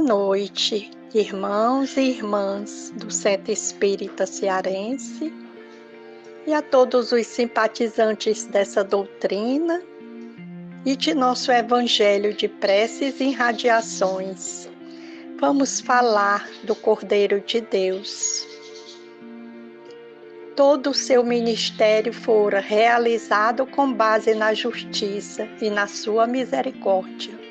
noite, irmãos e irmãs do Centro Espírita Cearense e a todos os simpatizantes dessa doutrina e de nosso Evangelho de Preces e Irradiações. Vamos falar do Cordeiro de Deus. Todo o seu ministério fora realizado com base na justiça e na sua misericórdia.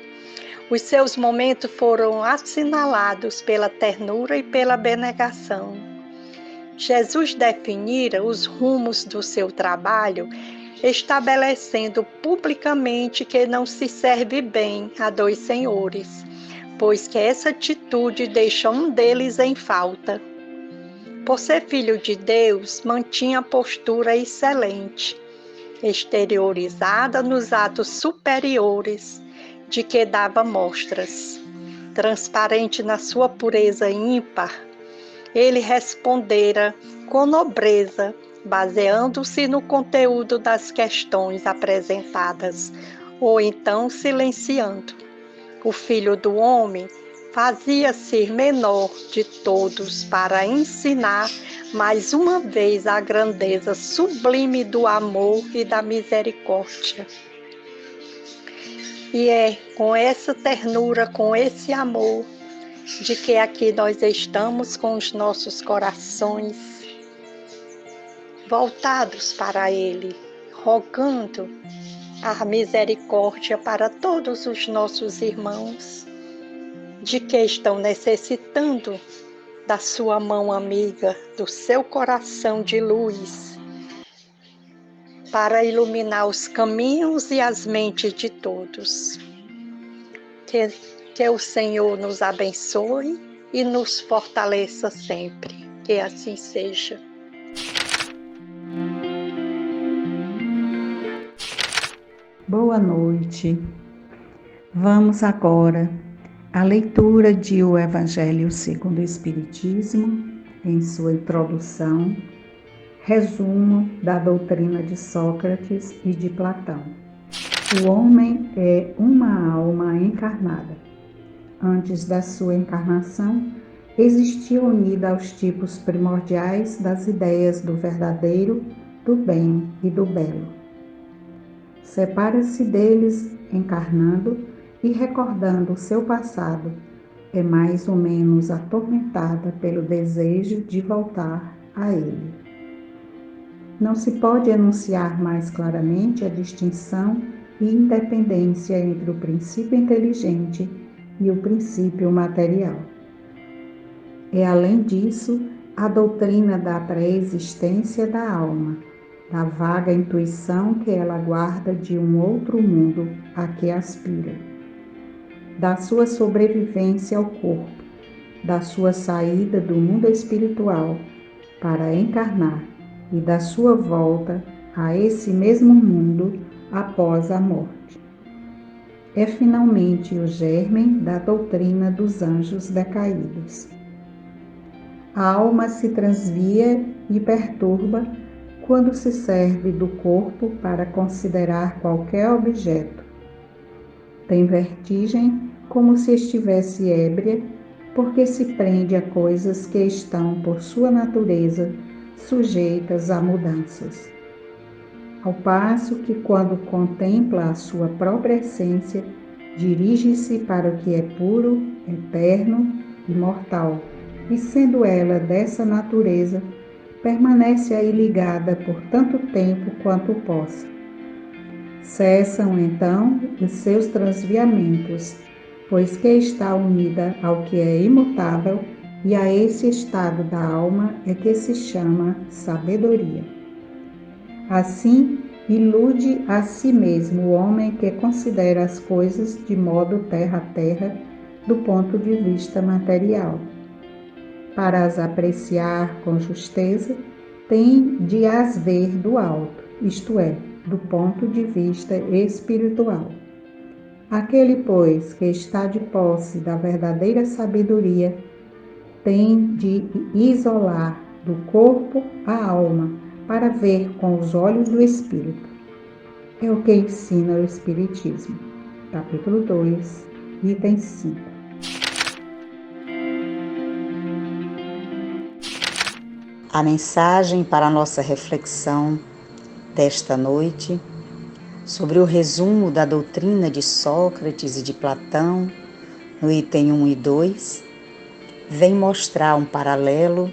Os seus momentos foram assinalados pela ternura e pela abnegação. Jesus definira os rumos do seu trabalho, estabelecendo publicamente que não se serve bem a dois senhores, pois que essa atitude deixa um deles em falta. Por ser filho de Deus, mantinha a postura excelente, exteriorizada nos atos superiores, de que dava mostras. Transparente na sua pureza ímpar, ele respondera com nobreza, baseando-se no conteúdo das questões apresentadas, ou então silenciando. O Filho do Homem fazia-se menor de todos para ensinar mais uma vez a grandeza sublime do amor e da misericórdia. E é com essa ternura, com esse amor, de que aqui nós estamos com os nossos corações voltados para Ele, rogando a misericórdia para todos os nossos irmãos, de que estão necessitando da sua mão amiga, do seu coração de luz, para iluminar os caminhos e as mentes de todos. Que o Senhor nos abençoe e nos fortaleça sempre. Que assim seja. Boa noite. Vamos agora à leitura de O Evangelho segundo o Espiritismo, em sua introdução, resumo da doutrina de Sócrates e de Platão. O homem é uma alma encarnada. Antes da sua encarnação, existia unida aos tipos primordiais das ideias do verdadeiro, do bem e do belo. Separa-se deles encarnando e recordando o seu passado, é mais ou menos atormentada pelo desejo de voltar a ele. Não se pode enunciar mais claramente a distinção e independência entre o princípio inteligente e o princípio material. É, além disso, a doutrina da pré-existência da alma, da vaga intuição que ela guarda de um outro mundo a que aspira, da sua sobrevivência ao corpo, da sua saída do mundo espiritual para encarnar e da sua volta a esse mesmo mundo após a morte. É finalmente o germe da doutrina dos anjos decaídos. A alma se transvia e perturba quando se serve do corpo para considerar qualquer objeto. Tem vertigem como se estivesse ébria, porque se prende a coisas que estão, por sua natureza, sujeitas a mudanças. Ao passo que, quando contempla a sua própria essência, dirige-se para o que é puro, eterno, imortal, e sendo ela dessa natureza, permanece aí ligada por tanto tempo quanto possa. Cessam, então, os seus transviamentos, pois que está unida ao que é imutável, e a esse estado da alma é que se chama sabedoria. Assim, ilude a si mesmo o homem que considera as coisas de modo terra a terra, do ponto de vista material. Para as apreciar com justeza, tem de as ver do alto, isto é, do ponto de vista espiritual. Aquele, pois, que está de posse da verdadeira sabedoria, tem de isolar do corpo a alma para ver com os olhos do espírito. É o que ensina o Espiritismo. Capítulo 2, item 5. A mensagem para a nossa reflexão desta noite, sobre o resumo da doutrina de Sócrates e de Platão, no item 1 e 2, vem mostrar um paralelo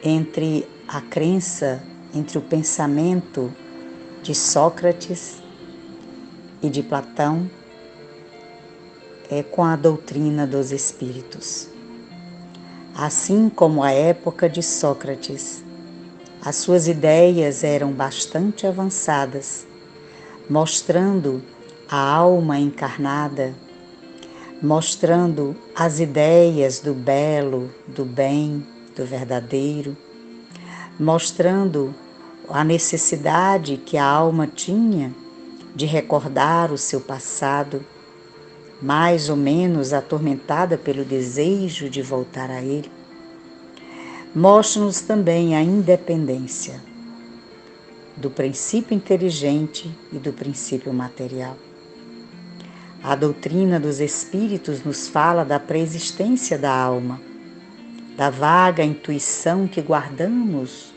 entre a crença, entre o pensamento de Sócrates e de Platão, com a doutrina dos espíritos. Assim como a época de Sócrates, as suas ideias eram bastante avançadas, mostrando a alma encarnada, mostrando as ideias do belo, do bem, do verdadeiro, mostrando a necessidade que a alma tinha de recordar o seu passado, mais ou menos atormentada pelo desejo de voltar a ele. Mostra-nos também a independência do princípio inteligente e do princípio material. A doutrina dos espíritos nos fala da preexistência da alma, da vaga intuição que guardamos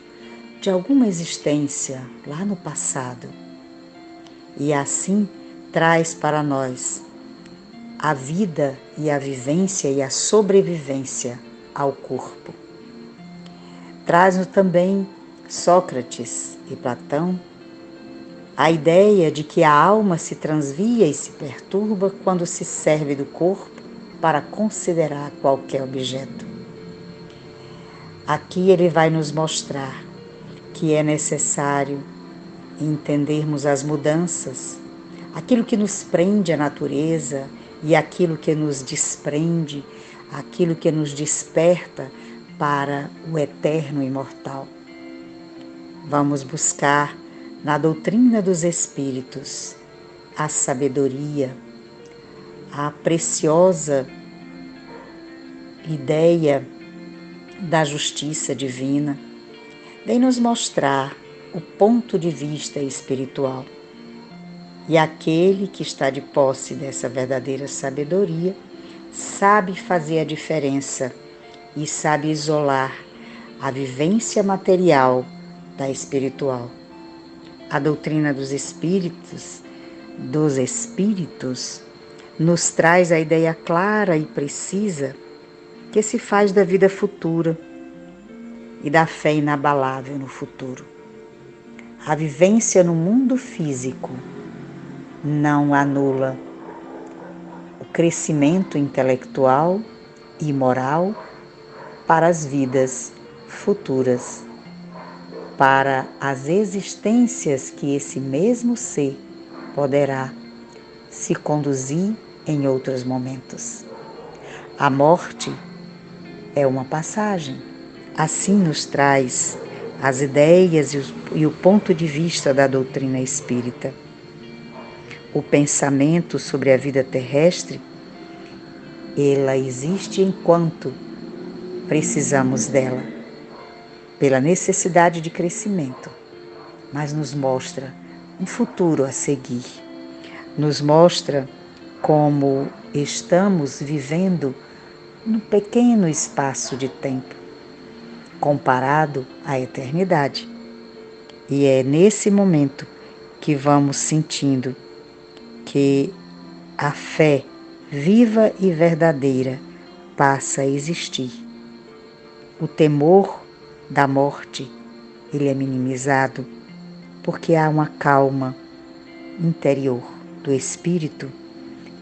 de alguma existência lá no passado, e assim traz para nós a vida e a vivência e a sobrevivência ao corpo. Traz-nos também Sócrates e Platão a ideia de que a alma se transvia e se perturba quando se serve do corpo para considerar qualquer objeto. Aqui ele vai nos mostrar que é necessário entendermos as mudanças, aquilo que nos prende à natureza e aquilo que nos desprende, aquilo que nos desperta para o eterno e imortal. Vamos buscar na doutrina dos espíritos a sabedoria, a preciosa ideia da justiça divina, vem nos mostrar o ponto de vista espiritual. E aquele que está de posse dessa verdadeira sabedoria sabe fazer a diferença e sabe isolar a vivência material da espiritual. A doutrina dos espíritos nos traz a ideia clara e precisa que se faz da vida futura e da fé inabalável no futuro. A vivência no mundo físico não anula o crescimento intelectual e moral para as vidas futuras, para as existências que esse mesmo ser poderá se conduzir em outros momentos. A morte é uma passagem. Assim nos traz as ideias e o ponto de vista da doutrina espírita. O pensamento sobre a vida terrestre, ela existe enquanto precisamos dela, pela necessidade de crescimento, mas nos mostra um futuro a seguir, nos mostra como estamos vivendo num pequeno espaço de tempo, comparado à eternidade. E é nesse momento que vamos sentindo que a fé viva e verdadeira passa a existir. O temor da morte, ele é minimizado porque há uma calma interior do espírito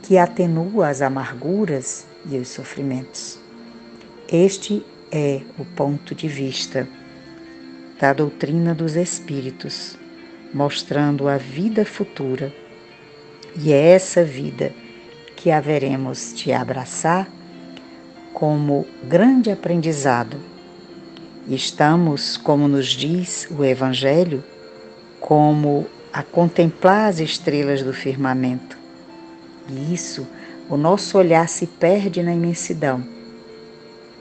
que atenua as amarguras e os sofrimentos. Este é o ponto de vista da doutrina dos espíritos, mostrando a vida futura. E é essa vida que haveremos de abraçar como grande aprendizado. Estamos, como nos diz o Evangelho, como a contemplar as estrelas do firmamento. E isso, o nosso olhar se perde na imensidão,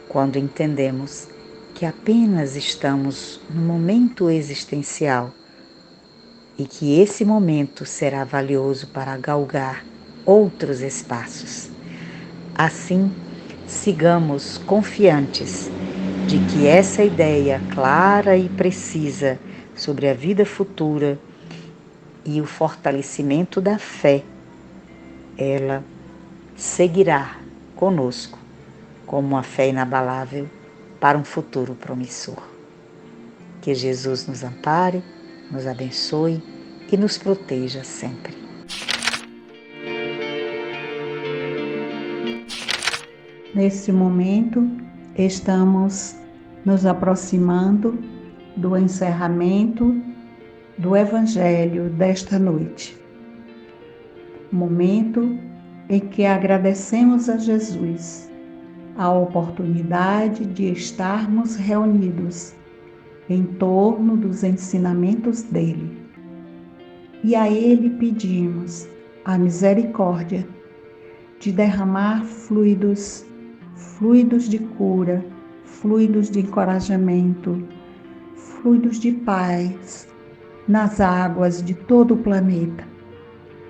quando entendemos que apenas estamos no momento existencial e que esse momento será valioso para galgar outros espaços. Assim, sigamos confiantes de que essa ideia clara e precisa sobre a vida futura e o fortalecimento da fé, ela seguirá conosco como uma fé inabalável para um futuro promissor. Que Jesus nos ampare, nos abençoe e nos proteja sempre. Nesse momento, estamos nos aproximando do encerramento do Evangelho desta noite. Momento em que agradecemos a Jesus a oportunidade de estarmos reunidos em torno dos ensinamentos dele. E a ele pedimos a misericórdia de derramar fluidos de cura, fluidos de encorajamento, fluidos de paz nas águas de todo o planeta,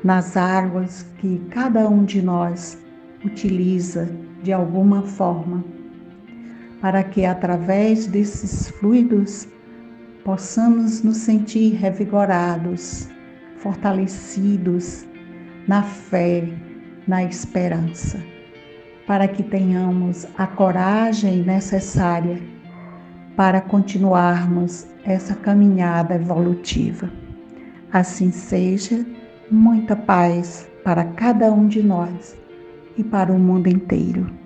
nas águas que cada um de nós utiliza de alguma forma, para que através desses fluidos possamos nos sentir revigorados, fortalecidos na fé, na esperança, para que tenhamos a coragem necessária para continuarmos essa caminhada evolutiva. Assim seja, muita paz para cada um de nós e para o mundo inteiro.